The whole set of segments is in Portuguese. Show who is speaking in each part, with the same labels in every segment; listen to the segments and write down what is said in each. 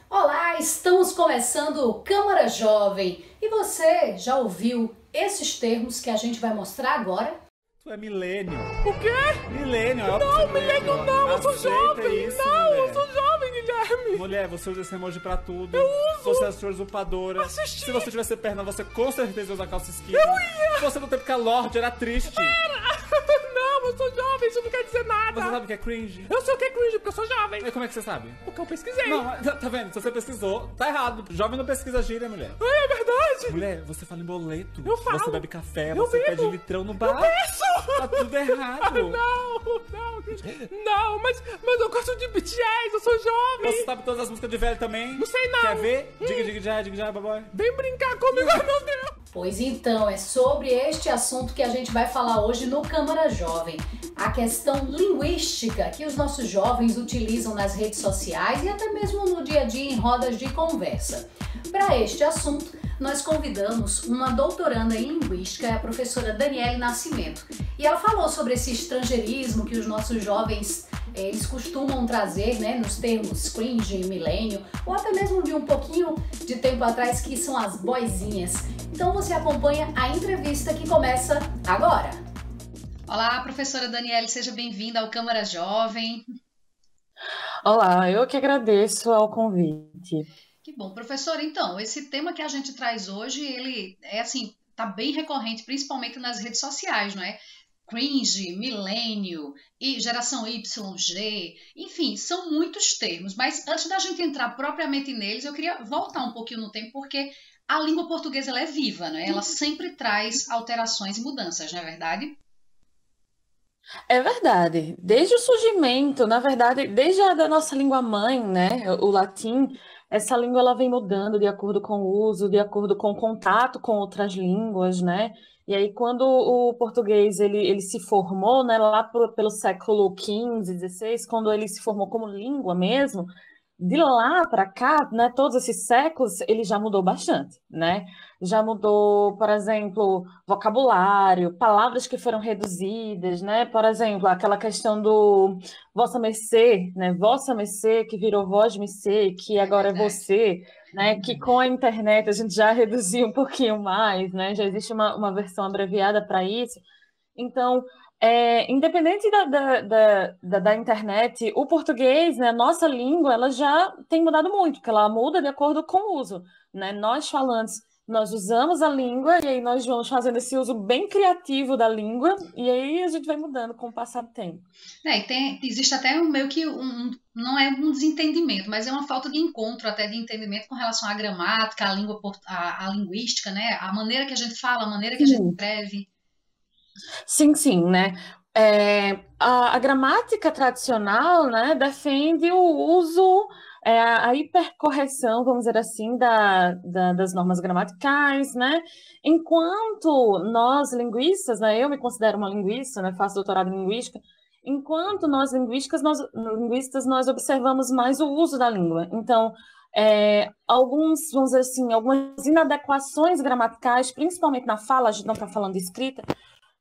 Speaker 1: Olá, estamos começando o Câmara Jovem. E você já ouviu esses termos que a gente vai mostrar agora?
Speaker 2: Tu é milênio.
Speaker 3: O quê?
Speaker 2: Milênio, é
Speaker 3: Não, milênio não, eu sou jovem.
Speaker 2: Isso,
Speaker 3: não,
Speaker 2: mulher.
Speaker 3: eu sou jovem, Guilherme.
Speaker 2: Mulher, você usa esse emoji pra tudo.
Speaker 3: Eu uso.
Speaker 2: Você é a sua usurpadora.
Speaker 3: Assisti.
Speaker 2: Se você tivesse perna, você com certeza ia usar calça skinny.
Speaker 3: Eu ia.
Speaker 2: Você no tempo que a Lorde era triste.
Speaker 3: Não, eu sou jovem, isso não quer dizer nada.
Speaker 2: Você sabe o que é cringe?
Speaker 3: Eu sei o que é cringe, porque eu sou jovem.
Speaker 2: E como é que você sabe?
Speaker 3: Porque eu pesquisei.
Speaker 2: Não, tá vendo? Se você pesquisou, tá errado. Jovem não pesquisa gíria, mulher.
Speaker 3: Ai, é verdade.
Speaker 2: Mulher, você fala em boleto.
Speaker 3: Eu falo.
Speaker 2: Você bebe café,
Speaker 3: Eu
Speaker 2: você
Speaker 3: bebo.
Speaker 2: pede litrão no bar.
Speaker 3: Isso.
Speaker 2: Tá tudo errado.
Speaker 3: Não, mas eu gosto de BTS, eu sou jovem.
Speaker 2: Você sabe todas as músicas de velho também?
Speaker 3: Não sei não.
Speaker 2: Quer ver? Diga já, baboy.
Speaker 3: Vem brincar comigo, ai meu Deus.
Speaker 1: Pois então, é sobre este assunto que a gente vai falar hoje no Câmara Jovem. A questão linguística que os nossos jovens utilizam nas redes sociais e até mesmo no dia a dia em rodas de conversa. Para este assunto, nós convidamos uma doutoranda em linguística, a professora Daniele Nascimento. E ela falou sobre esse estrangeirismo que os nossos jovens eles costumam trazer, né, nos termos cringe, milênio, ou até mesmo de um pouquinho de tempo atrás, que são as boizinhas. Então você acompanha a entrevista que começa agora. Olá, professora Daniele, seja bem-vinda ao Câmara Jovem.
Speaker 4: Olá, eu que agradeço ao convite.
Speaker 1: Que bom, professora. Então, esse tema que a gente traz hoje, ele é assim, tá bem recorrente, principalmente nas redes sociais, não é? Cringe, milênio e geração YG, enfim, são muitos termos, mas antes da gente entrar propriamente neles, eu queria voltar um pouquinho no tempo, porque a língua portuguesa ela é viva, né? Ela sempre traz alterações e mudanças, não é verdade?
Speaker 4: É verdade. Desde o surgimento, na verdade, desde a da nossa língua mãe, né, o latim, essa língua ela vem mudando de acordo com o uso, de acordo com o contato com outras línguas, né? E aí, quando o português ele se formou, né, lá pelo século XV, XVI, quando ele se formou como língua mesmo, de lá para cá, né, todos esses séculos, ele já mudou bastante, né? Já mudou, por exemplo, vocabulário, palavras que foram reduzidas, né? Por exemplo, aquela questão do vossa mercê, né? Vossa mercê, que virou vós mercê, que agora é você, né? Que com a internet a gente já reduziu um pouquinho mais, né? Já existe uma versão abreviada para isso. Então, independente da internet, o português, né, nossa língua, ela já tem mudado muito, porque ela muda de acordo com o uso, né? Nós falantes, nós usamos a língua e aí nós vamos fazendo esse uso bem criativo da língua e aí a gente vai mudando com o passar do tempo.
Speaker 1: Existe até meio que não é um desentendimento, mas é uma falta de encontro até de entendimento com relação à gramática, à linguística, né? A maneira que a gente fala, a maneira que a gente escreve.
Speaker 4: Sim, né? A gramática tradicional, né, defende o uso, a hipercorreção, vamos dizer assim, das normas gramaticais, né? Enquanto nós, linguistas, né, eu me considero uma linguista, né, faço doutorado em linguística, enquanto nós, linguistas, nós observamos mais o uso da língua. Então, vamos dizer assim, algumas inadequações gramaticais, principalmente na fala, a gente não está falando de escrita,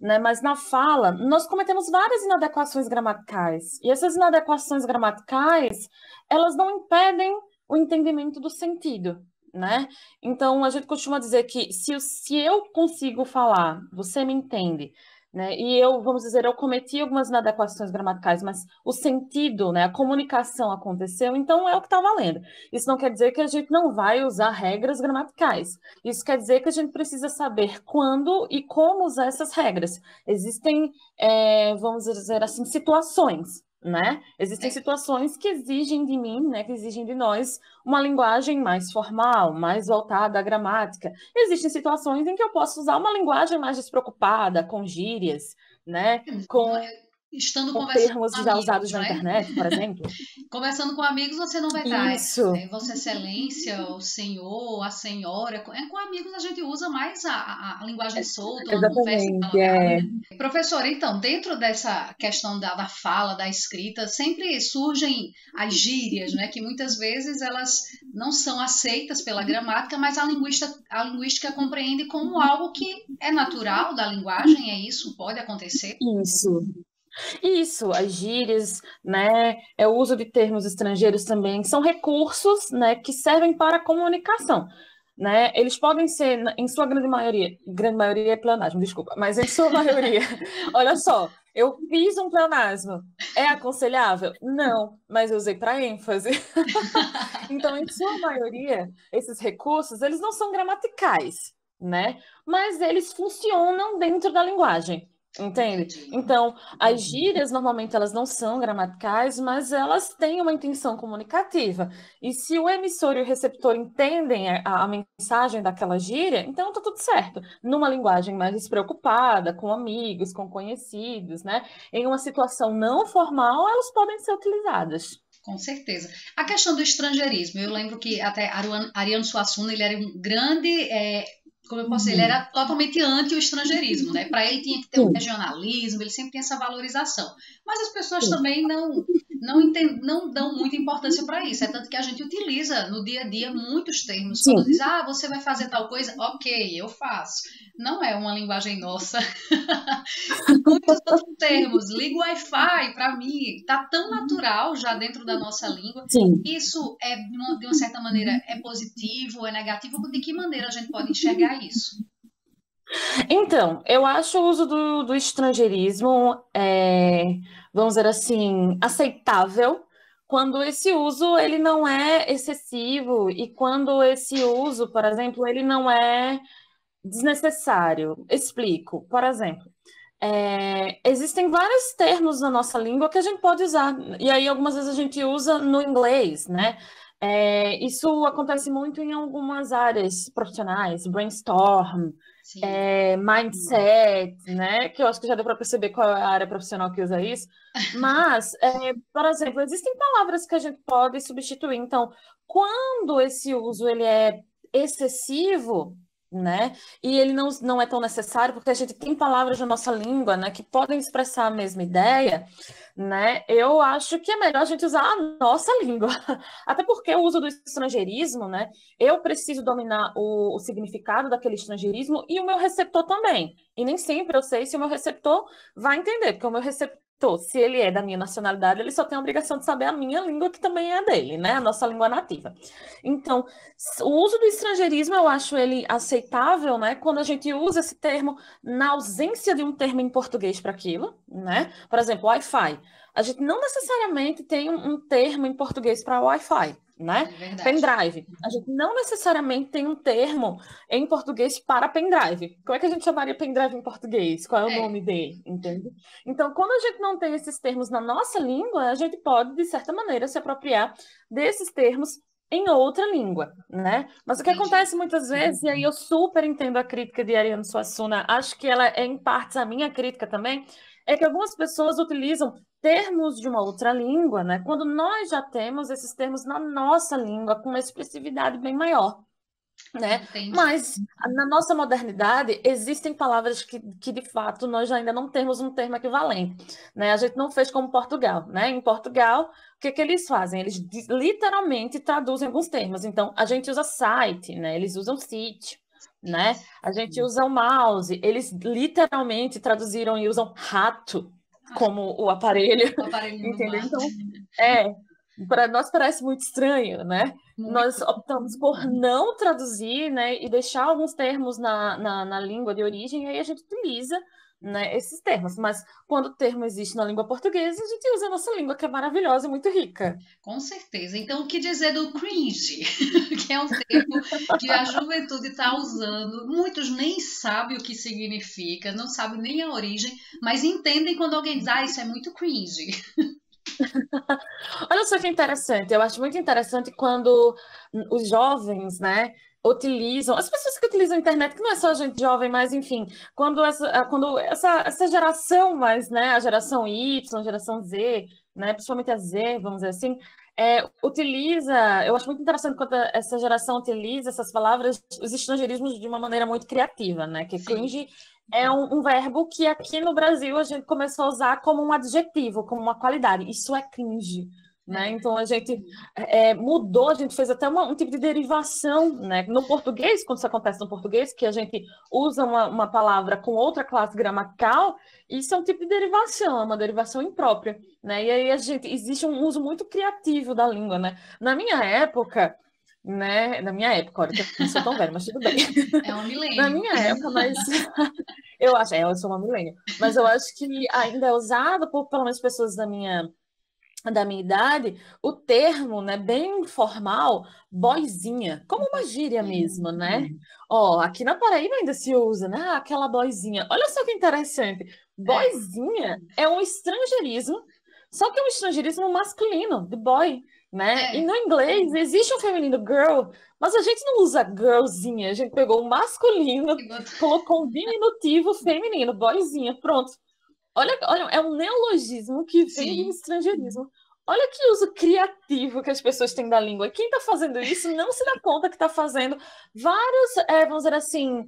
Speaker 4: né, mas na fala, nós cometemos várias inadequações gramaticais. E essas inadequações gramaticais, elas não impedem o entendimento do sentido, né? Então, a gente costuma dizer que se eu consigo falar, você me entende, né? E vamos dizer, eu cometi algumas inadequações gramaticais, mas o sentido, né, a comunicação aconteceu, então é o que está valendo. Isso não quer dizer que a gente não vai usar regras gramaticais. Isso quer dizer que a gente precisa saber quando e como usar essas regras. Existem, vamos dizer assim, situações, né? Existem situações que exigem de mim, né, que exigem de nós uma linguagem mais formal, mais voltada à gramática. Existem situações em que eu posso usar uma linguagem mais despreocupada, com gírias, né, com termos já usados na internet, por exemplo.
Speaker 1: Conversando com amigos, você não vai estar.
Speaker 4: Isso.
Speaker 1: Vossa Excelência, o senhor, a senhora. Com amigos a gente usa mais a linguagem solta, uma conversa dialogada. Professora, então, dentro dessa questão da fala, da escrita, sempre surgem as gírias, né? Que muitas vezes elas não são aceitas pela gramática, mas a linguística compreende como algo que é natural da linguagem, é isso? Pode acontecer?
Speaker 4: Isso. Isso, as gírias, né, é o uso de termos estrangeiros também, são recursos, né, que servem para a comunicação, né? Eles podem ser, em sua grande maioria é pleonasmo, desculpa, mas em sua maioria, olha só, eu fiz um pleonasmo, é aconselhável? Não, mas eu usei para ênfase. Então, em sua maioria, esses recursos, eles não são gramaticais, né? Mas eles funcionam dentro da linguagem. Entende?
Speaker 1: Entendi.
Speaker 4: Então, as gírias normalmente elas não são gramaticais, mas elas têm uma intenção comunicativa. E se o emissor e o receptor entendem a mensagem daquela gíria, então tá tudo certo. Numa linguagem mais despreocupada, com amigos, com conhecidos, né? Em uma situação não formal, elas podem ser utilizadas.
Speaker 1: Com certeza. A questão do estrangeirismo, eu lembro que até Ariano Suassuna, ele era um grande, como eu posso dizer, ele era totalmente anti o estrangeirismo, né? Para ele tinha que ter um regionalismo, ele sempre tem essa valorização. Mas as pessoas também não dão muita importância para isso. É tanto que a gente utiliza no dia a dia muitos termos. Quando diz, você vai fazer tal coisa, ok, eu faço. Não é uma linguagem nossa. Muitos outros termos, liga o Wi-Fi para mim, está tão natural já dentro da nossa língua.
Speaker 4: Sim.
Speaker 1: Isso é, de uma certa maneira, é positivo, é negativo? De que maneira a gente pode enxergar isso?
Speaker 4: Então, eu acho o uso do estrangeirismo, vamos dizer assim, aceitável, quando esse uso ele não é excessivo e quando esse uso, por exemplo, ele não é desnecessário. Explico. Por exemplo, existem vários termos na nossa língua que a gente pode usar, e aí algumas vezes a gente usa no inglês, né? Isso acontece muito em algumas áreas profissionais, brainstorm, mindset, né? Que eu acho que já deu para perceber qual é a área profissional que usa isso. Mas, por exemplo, existem palavras que a gente pode substituir. Então, quando esse uso ele é excessivo, né? E ele não é tão necessário, porque a gente tem palavras na nossa língua, né, que podem expressar a mesma ideia, né? Eu acho que é melhor a gente usar a nossa língua. Até porque o uso do estrangeirismo, né? Eu preciso dominar o significado daquele estrangeirismo e o meu receptor também. E nem sempre eu sei se o meu receptor vai entender, porque o meu receptor, se ele é da minha nacionalidade, ele só tem a obrigação de saber a minha língua, que também é a dele, né? A nossa língua nativa. Então, o uso do estrangeirismo, eu acho ele aceitável, né? Quando a gente usa esse termo na ausência de um termo em português para aquilo, né? Por exemplo, Wi-Fi. A gente não necessariamente tem um termo em português para Wi-Fi, né? Pendrive. A gente não necessariamente tem um termo em português para pendrive. Como é que a gente chamaria pendrive em português? Qual é o nome dele? Entende? Então, quando a gente não tem esses termos na nossa língua, a gente pode, de certa maneira, se apropriar desses termos em outra língua, né? Mas o que acontece muitas vezes, e aí eu super entendo a crítica de Ariano Suassuna, acho que ela é em partes a minha crítica também, é que algumas pessoas utilizam termos de uma outra língua, né? Quando nós já temos esses termos na nossa língua com uma expressividade bem maior, né? Mas na nossa modernidade existem palavras que de fato nós ainda não temos um termo equivalente, né? A gente não fez como Portugal, né? Em Portugal, o que eles fazem? Eles literalmente traduzem alguns termos. Então, a gente usa site, né? Eles usam sítio, né? A gente usa o mouse, eles literalmente traduziram e usam rato como o aparelho, entendeu? Então, para nós parece muito estranho, né? Nós optamos por não traduzir, né, e deixar alguns termos na língua de origem, e aí a gente utiliza, né, esses termos. Mas quando o termo existe na língua portuguesa, a gente usa a nossa língua, que é maravilhosa e muito rica.
Speaker 1: Com certeza. Então, o que dizer do cringe? Que é um termo que a juventude está usando. Muitos nem sabem o que significa, não sabem nem a origem, mas entendem quando alguém diz, isso é muito cringe.
Speaker 4: Olha só que interessante, eu acho muito interessante quando os jovens, né, utilizam, as pessoas que utilizam a internet, que não é só gente jovem, mas enfim, quando essa geração mais, né, a geração Y, a geração Z, né, principalmente a Z, vamos dizer assim, utiliza, eu acho muito interessante quando essa geração utiliza essas palavras, os estrangeirismos de uma maneira muito criativa, né, que cringe é um verbo que aqui no Brasil a gente começou a usar como um adjetivo, como uma qualidade. Isso é cringe, né? Então a gente mudou, a gente fez até um tipo de derivação, né? No português, quando isso acontece no português, que a gente usa uma palavra com outra classe gramatical, isso é um tipo de derivação, é uma derivação imprópria, né? E aí existe um uso muito criativo da língua, né? Na minha época, olha, que eu não sou tão velha, mas tudo bem.
Speaker 1: É um milênio.
Speaker 4: Na minha época, mas eu sou uma milênio, mas eu acho que ainda é usado por pelo menos pessoas da minha idade, o termo, né, bem informal, boizinha, como uma gíria mesmo, né? Ó, aqui na Paraíba ainda se usa, né? Aquela boizinha. Olha só que interessante. Boizinha é um estrangeirismo, só que é um estrangeirismo masculino, de boy, né? E no inglês existe um feminino girl, mas a gente não usa girlzinha, a gente pegou o masculino, colocou um diminutivo feminino, boizinha, pronto. Olha, é um neologismo que vem do estrangeirismo. Olha que uso criativo que as pessoas têm da língua. E quem está fazendo isso não se dá conta que está fazendo vários, vamos dizer assim,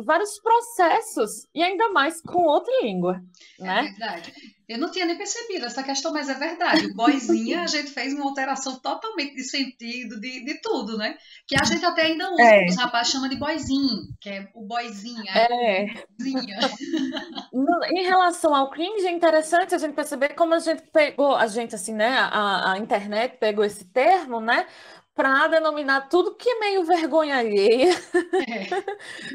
Speaker 4: vários processos, e ainda mais com outra língua, né?
Speaker 1: É verdade. Eu não tinha nem percebido essa questão, mas é verdade. O boizinha, a gente fez uma alteração totalmente de sentido, de tudo, né? Que a gente até ainda usa, os rapazes chamam de boizinho, que é o boizinho, boizinha.
Speaker 4: Em relação ao cringe, é interessante a gente perceber como a gente pegou, assim, né? A internet pegou esse termo, né? Para denominar tudo que é meio vergonha alheia,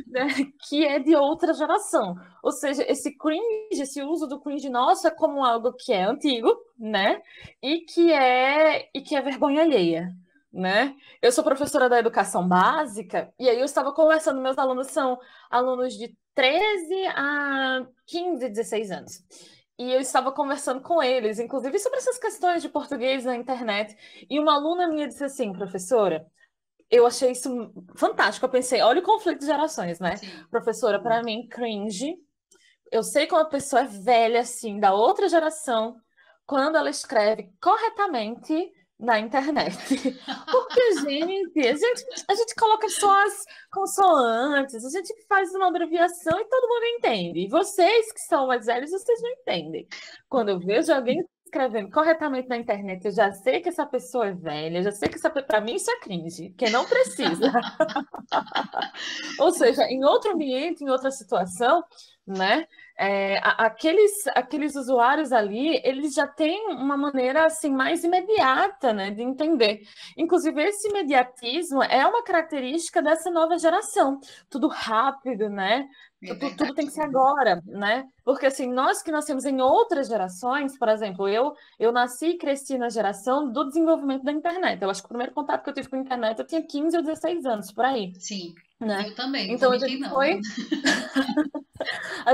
Speaker 4: né, que é de outra geração. Ou seja, esse cringe, esse uso do cringe nosso é como algo que é antigo, né? E que é vergonha alheia, né? Eu sou professora da educação básica, e aí eu estava conversando, meus alunos são alunos de 13 a 15, 16 anos. E eu estava conversando com eles, inclusive, sobre essas questões de português na internet. E uma aluna minha disse assim, professora, eu achei isso fantástico. Eu pensei, olha o conflito de gerações, né? Sim. Professora, para mim, cringe. Eu sei que uma pessoa é velha, assim, da outra geração, quando ela escreve corretamente na internet. Porque, a gente coloca só as consoantes, a gente faz uma abreviação e todo mundo entende. E vocês que são mais velhos, vocês não entendem. Quando eu vejo alguém escrevendo corretamente na internet, eu já sei que essa pessoa é velha, já sei que para mim isso é cringe, que não precisa. Ou seja, em outro ambiente, em outra situação, né? Aqueles usuários ali, eles já têm uma maneira assim mais imediata, né, de entender. Inclusive, esse imediatismo é uma característica dessa nova geração. Tudo rápido, né? Tudo tem que ser agora, né? Porque assim, nós que nascemos em outras gerações, por exemplo, eu nasci e cresci na geração do desenvolvimento da internet. Eu acho que o primeiro contato que eu tive com a internet eu tinha 15 ou 16 anos, por aí.
Speaker 1: Sim,
Speaker 4: né?
Speaker 1: Eu também,
Speaker 4: então a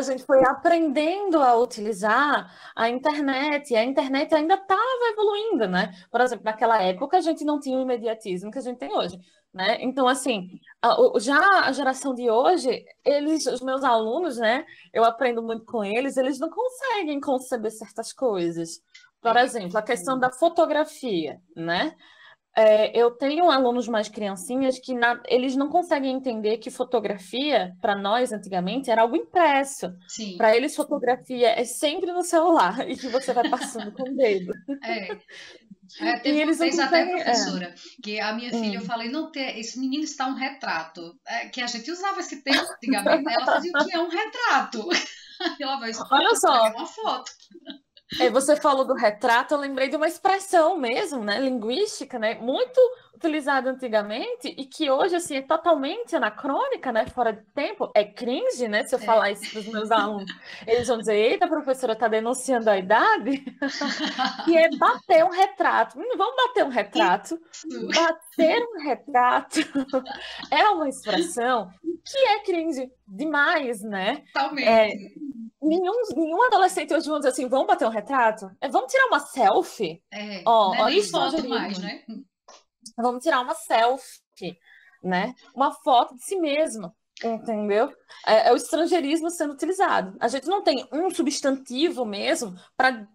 Speaker 4: gente foi aprendendo a utilizar a internet, e a internet ainda estava evoluindo, né? Por exemplo, naquela época a gente não tinha o imediatismo que a gente tem hoje, né? Então, assim, já a geração de hoje, os meus alunos, né? Eu aprendo muito com eles não conseguem conceber certas coisas. Por exemplo, a questão da fotografia, né? Eu tenho alunos mais criancinhas que eles não conseguem entender que fotografia, para nós, antigamente, era algo impresso. Para eles, fotografia é sempre no celular e que você vai passando com o dedo.
Speaker 1: Teve uma vez até, professora, que a minha filha, eu falei, não, esse menino está um retrato. Que a gente usava esse termo antigamente, ela fazia o que é um retrato.
Speaker 4: Olha só.
Speaker 1: É uma foto.
Speaker 4: Você falou do retrato, eu lembrei de uma expressão mesmo, né, linguística, né, muito utilizada antigamente e que hoje, assim, é totalmente anacrônica, né, fora de tempo, é cringe, né, se eu falar isso para os meus alunos, eles vão dizer, eita, a professora está denunciando a idade, que é bater um retrato. Vamos bater um retrato? Bater um retrato é uma expressão que é cringe demais, né?
Speaker 1: Totalmente.
Speaker 4: Nenhum adolescente hoje vai dizer assim, vamos bater um retrato? Vamos tirar uma selfie?
Speaker 1: Não é nem foto mais, né?
Speaker 4: Vamos tirar uma selfie, né? Uma foto de si mesmo, entendeu? É o estrangeirismo sendo utilizado. A gente não tem um substantivo mesmo para...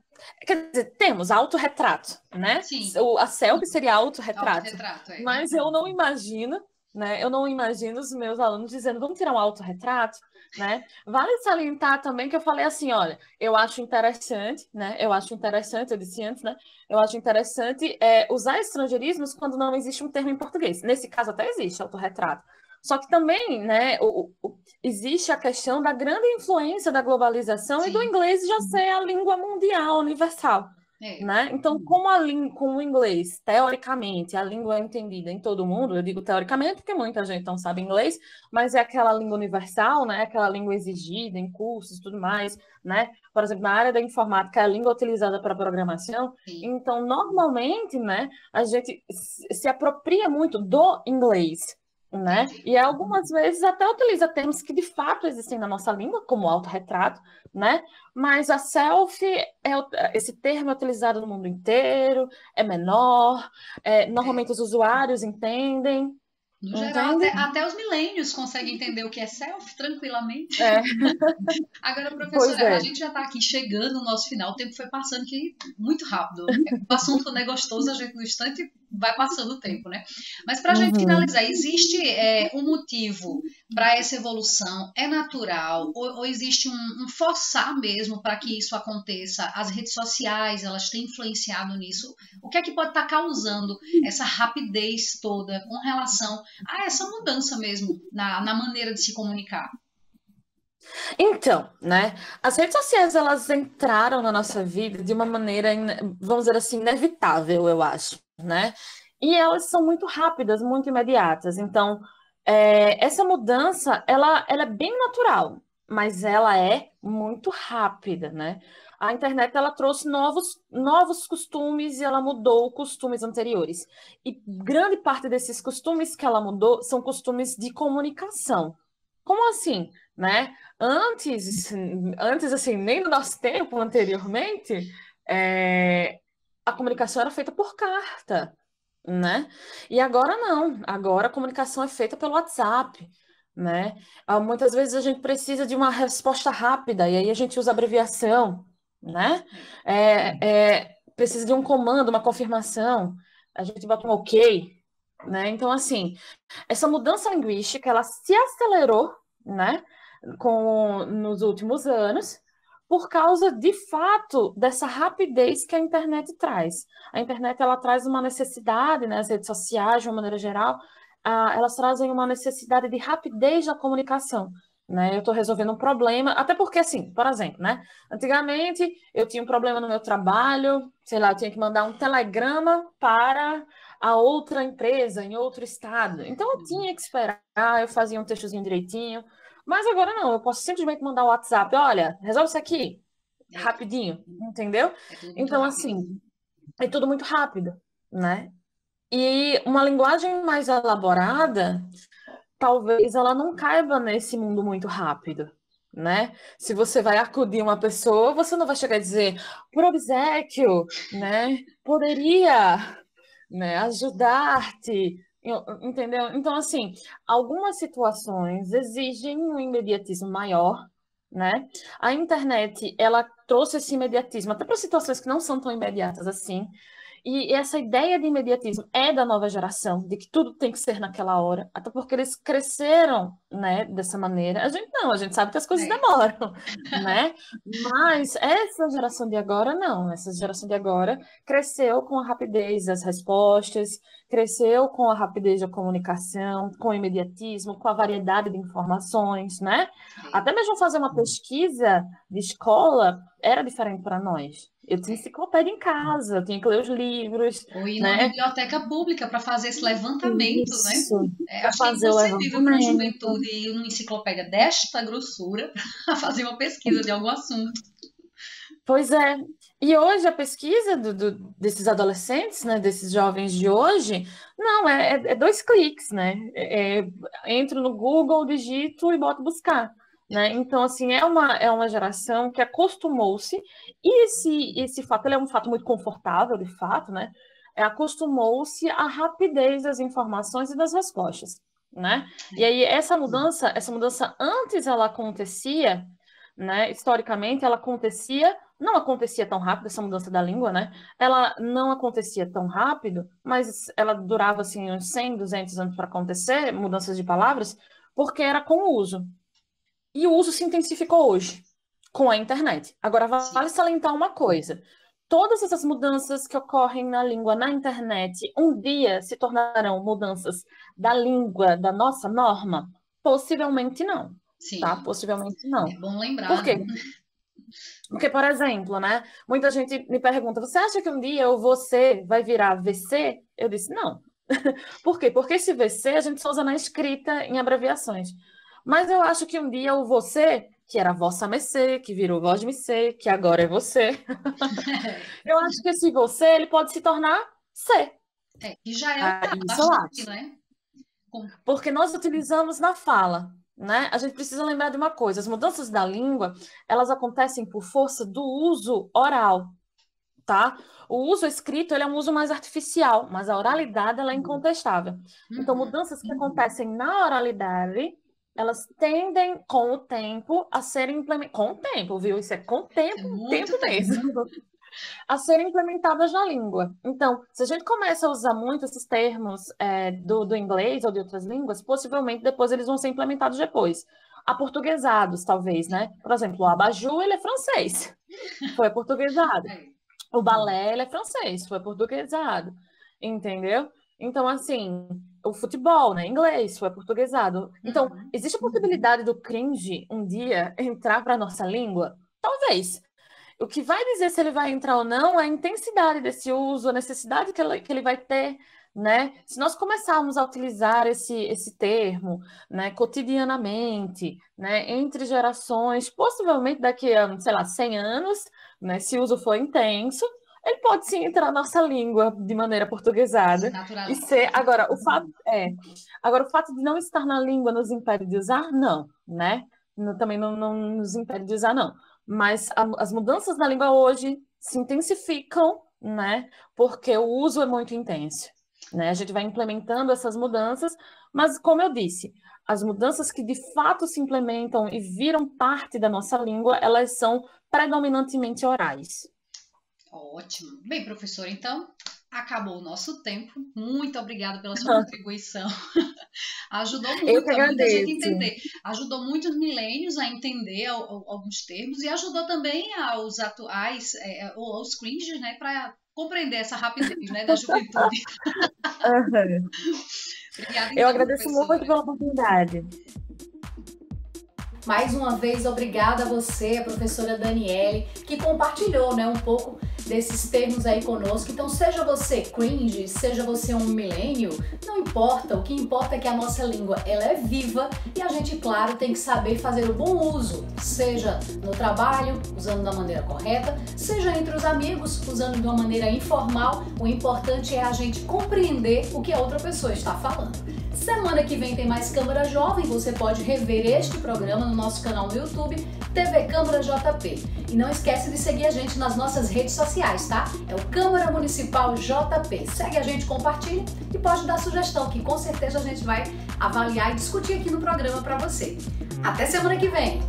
Speaker 4: Quer dizer, temos autorretrato, né?
Speaker 1: Sim.
Speaker 4: A selfie seria autorretrato.
Speaker 1: Autorretrato,
Speaker 4: mas eu não imagino né? Eu não imagino os meus alunos dizendo, vamos tirar um autorretrato, né? Vale salientar também que eu falei assim, olha, eu acho interessante, né? Eu acho interessante, eu disse antes, né? Eu acho interessante usar estrangeirismos quando não existe um termo em português. Nesse caso até existe autorretrato. Só que também, né, existe a questão da grande influência da globalização
Speaker 1: Sim.
Speaker 4: e do inglês já ser a língua mundial, universal. Né? Então, como o inglês, teoricamente, a língua é entendida em todo mundo, eu digo teoricamente porque muita gente não sabe inglês, mas é aquela língua universal, né? Aquela língua exigida em cursos e tudo mais, né? Por exemplo, na área da informática, é a língua utilizada para programação.
Speaker 1: Sim.
Speaker 4: Então, normalmente, né, a gente se apropria muito do inglês, né? E algumas vezes até utiliza termos que de fato existem na nossa língua, como autorretrato, né? Mas a selfie, esse termo é utilizado no mundo inteiro, é menor, normalmente os usuários entendem.
Speaker 1: No geral, até os milênios conseguem entender o que é selfie tranquilamente. Agora, professora, a gente já está aqui chegando no nosso final, o tempo foi passando aqui muito rápido. O assunto quando é gostoso, a gente no instante vai passando o tempo, né? Mas para a gente finalizar, existe um motivo para essa evolução? É natural? Ou existe um forçar mesmo para que isso aconteça? As redes sociais, elas têm influenciado nisso? O que é que pode estar causando essa rapidez toda com relação a essa mudança mesmo na maneira de se comunicar?
Speaker 4: Então, né, as redes sociais, elas entraram na nossa vida de uma maneira, vamos dizer assim, inevitável, eu acho, né? E elas são muito rápidas, muito imediatas. Então, essa mudança, ela é bem natural, mas ela é muito rápida, né? A internet, ela trouxe novos costumes e ela mudou costumes anteriores. E grande parte desses costumes que ela mudou são costumes de comunicação. Como assim, né? Antes, assim, nem no nosso tempo, anteriormente, a comunicação era feita por carta, né? E agora não. Agora a comunicação é feita pelo WhatsApp, né? Muitas vezes a gente precisa de uma resposta rápida e aí a gente usa abreviação, né? Precisa de um comando, uma confirmação, a gente bota um OK, né? Então, assim, essa mudança linguística, ela se acelerou, né, nos últimos anos, por causa, de fato, dessa rapidez que a internet traz. A internet, ela traz uma necessidade, né, as redes sociais, de uma maneira geral, elas trazem uma necessidade de rapidez na comunicação. Né? Eu estou resolvendo um problema, até porque, assim, por exemplo, né? Antigamente eu tinha um problema no meu trabalho, sei lá, eu tinha que mandar um telegrama para a outra empresa em outro estado. Então eu tinha que esperar, eu fazia um textozinho direitinho, mas agora não, eu posso simplesmente mandar o WhatsApp, olha, resolve isso aqui, rapidinho, entendeu? Então, assim, é tudo muito rápido, né? E uma linguagem mais elaborada, talvez ela não caiba nesse mundo muito rápido, né? Se você vai acudir uma pessoa, você não vai chegar a dizer, por obséquio, né? Poderia, né, ajudar-te, entendeu? Então, assim, algumas situações exigem um imediatismo maior, né? A internet, ela trouxe esse imediatismo até para situações que não são tão imediatas assim. E essa ideia de imediatismo é da nova geração, de que tudo tem que ser naquela hora, até porque eles cresceram, né, dessa maneira. A gente não, a gente sabe que as coisas demoram, né? Mas essa geração de agora não, essa geração de agora cresceu com a rapidez das respostas, cresceu com a rapidez da comunicação, com o imediatismo, com a variedade de informações, né? Até mesmo fazer uma pesquisa de escola era diferente para nós. Eu tinha enciclopédia em casa, eu tinha que ler os livros.
Speaker 1: Ou ir
Speaker 4: né?
Speaker 1: na biblioteca pública para fazer esse levantamento,
Speaker 4: Isso,
Speaker 1: né? Acho que é inconcebível para a juventude ir uma enciclopédia desta grossura a fazer uma pesquisa de algum assunto.
Speaker 4: Pois é. E hoje a pesquisa desses adolescentes, né, desses jovens de hoje, não, é 2 cliques, né? Entro no Google, digito e boto buscar. Né? Então, assim, é uma geração que acostumou-se, e esse fato ele é um fato muito confortável, de fato, né? Acostumou-se à rapidez das informações e das respostas, né? E aí essa mudança antes ela acontecia né, historicamente, ela não acontecia tão rápido, essa mudança da língua, né? Ela não acontecia tão rápido, mas ela durava, assim, uns 100, 200 anos para acontecer, mudanças de palavras, porque era com o uso. E o uso se intensificou hoje, com a internet. Agora, vale salientar uma coisa. Todas essas mudanças que ocorrem na língua, na internet, um dia se tornarão mudanças da língua, da nossa norma? Possivelmente não.
Speaker 1: Sim.
Speaker 4: Tá? Possivelmente não.
Speaker 1: É bom lembrar.
Speaker 4: Por quê? Porque, por exemplo, né? Muita gente me pergunta, você acha que um dia o você vai virar VC? Eu disse, não. Por quê? Porque esse VC a gente só usa na escrita em abreviações. Mas eu acho que um dia o você, que era vossa mercê, que virou voz mercê, que agora é você. Eu acho que esse você, ele pode se tornar C.
Speaker 1: E já é
Speaker 4: bastante,
Speaker 1: né?
Speaker 4: Porque nós utilizamos na fala, né? A gente precisa lembrar de uma coisa, as mudanças da língua, elas acontecem por força do uso oral, tá? O uso escrito, ele é um uso mais artificial, mas a oralidade, ela é incontestável. Então, mudanças que acontecem na oralidade, elas tendem, com o tempo, a serem implementadas... Com o tempo, viu? Isso é com o tempo, tempo mesmo. A serem implementadas na língua. Então, se a gente começa a usar muito esses termos do inglês ou de outras línguas, possivelmente depois eles vão ser implementados depois. Aportuguesados, talvez, né? Por exemplo, o abajur, ele é francês. Foi aportuguesado. O balé, ele é francês. Foi aportuguesado. Entendeu? Então, assim... O futebol, né? Inglês, foi aportuguesado. Então, existe a possibilidade do cringe um dia entrar para a nossa língua? Talvez. O que vai dizer se ele vai entrar ou não é a intensidade desse uso, a necessidade que ele vai ter, né? Se nós começarmos a utilizar esse termo, né, cotidianamente, né, entre gerações, possivelmente daqui a, sei lá, 100 anos, né, se o uso for intenso, ele pode sim entrar na nossa língua de maneira portuguesada e ser. Agora, o fato de não estar na língua nos impede de usar, não, né? Também não nos impede de usar, não. Mas as mudanças na língua hoje se intensificam, né? Porque o uso é muito intenso, né? A gente vai implementando essas mudanças, mas como eu disse, as mudanças que de fato se implementam e viram parte da nossa língua, elas são predominantemente orais.
Speaker 1: Ótimo. Bem, professora, então, acabou o nosso tempo. Muito obrigada pela sua contribuição. Ajudou muito a muita gente a entender. Ajudou muitos milênios a entender alguns termos e ajudou também aos atuais, aos cringes, né, para compreender essa rapidez, né, da juventude. Obrigada, então,
Speaker 4: eu agradeço muito pela oportunidade.
Speaker 1: Mais uma vez, obrigada a você, a professora Daniele, que compartilhou, né, um pouco desses termos aí conosco. Então, seja você cringe, seja você um milênio, não importa. O que importa é que a nossa língua, ela é viva e a gente, claro, tem que saber fazer o bom uso, seja no trabalho, usando da maneira correta, seja entre os amigos, usando de uma maneira informal. O importante é a gente compreender o que a outra pessoa está falando. Semana que vem tem mais Câmara Jovem, você pode rever este programa no nosso canal no YouTube, TV Câmara JP. E não esquece de seguir a gente nas nossas redes sociais, tá? É o Câmara Municipal JP. Segue a gente, compartilha e pode dar sugestão, que com certeza a gente vai avaliar e discutir aqui no programa para você. Até semana que vem!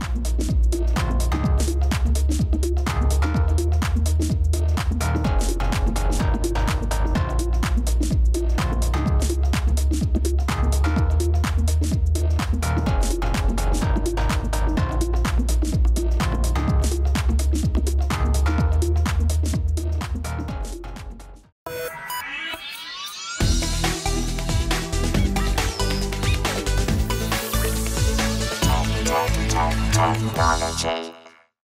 Speaker 5: Technology.